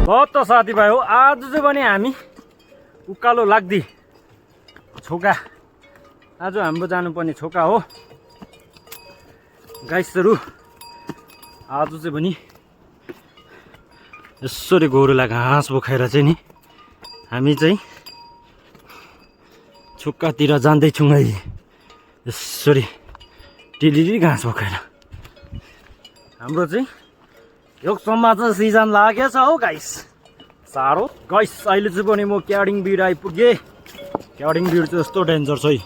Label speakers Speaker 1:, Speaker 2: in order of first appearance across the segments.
Speaker 1: बहुत त साथीभाइ हो आज चाहिँ पनि हामी उकालो लाग्दी छोका आज हाम्रो जानुपर्ने छोका हो गाइसहरू। आज चाहिँ पनि यसरी गोरुलाई घाँस बोकाएर चाहिँ नि हामी चाहिँ छोकातिर जाँदैछौँ है। यसरी टिलिली घाँस बोकाएर हाम्रो चाहिँ यो समाचार सिजन लागेछ हौ गाइस साह्रो। गाइस अहिले चाहिँ पनि म क्याडिङ बिड आइपुगेँ। क्याडिङ बिड चाहिँ यस्तो डेन्जर छ है,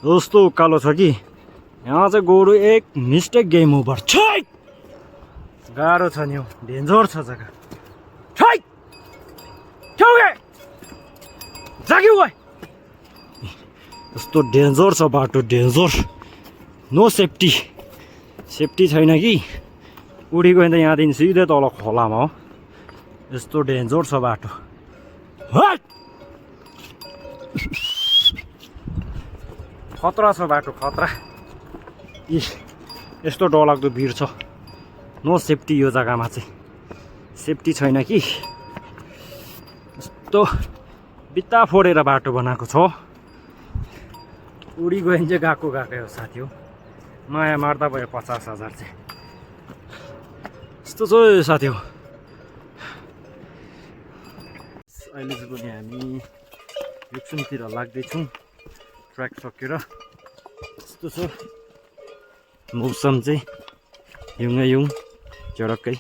Speaker 1: यस्तो उकालो छ कि यहाँ चाहिँ गोरु एक मिस्टेक गेम ओभर छ। गाह्रो छ नि हौ, डेन्जर छ जग्गा। जाग्यो भाइ, यस्तो डेन्जर छ बाटो, डेन्जर। नो सेफ्टी, सेफ्टी छैन कि उडी गयो भने त यहाँदेखि सिधै तल खोलामा हो। यस्तो डेन्जर छ बाटो। खतरा छ बाटो, खतरा। यस्तो डरलाग्दो भिड छ। नो सेफ्टी यो जग्गामा चाहिँ, सेफ्टी छैन कि। यस्तो बित्ता फोडेर बाटो बनाएको छ। उडी गयो भने चाहिँ गएकै हो साथी हो। माया मार्दा भयो 50,000 चाहिँ। यस्तो छ साथी हो। अहिले चाहिँ पनि हामी युक्सुमतिर लाग्दैछौँ ट्र्याक सकेर। यस्तो छ मौसम चाहिँ, युङ चडक्कै।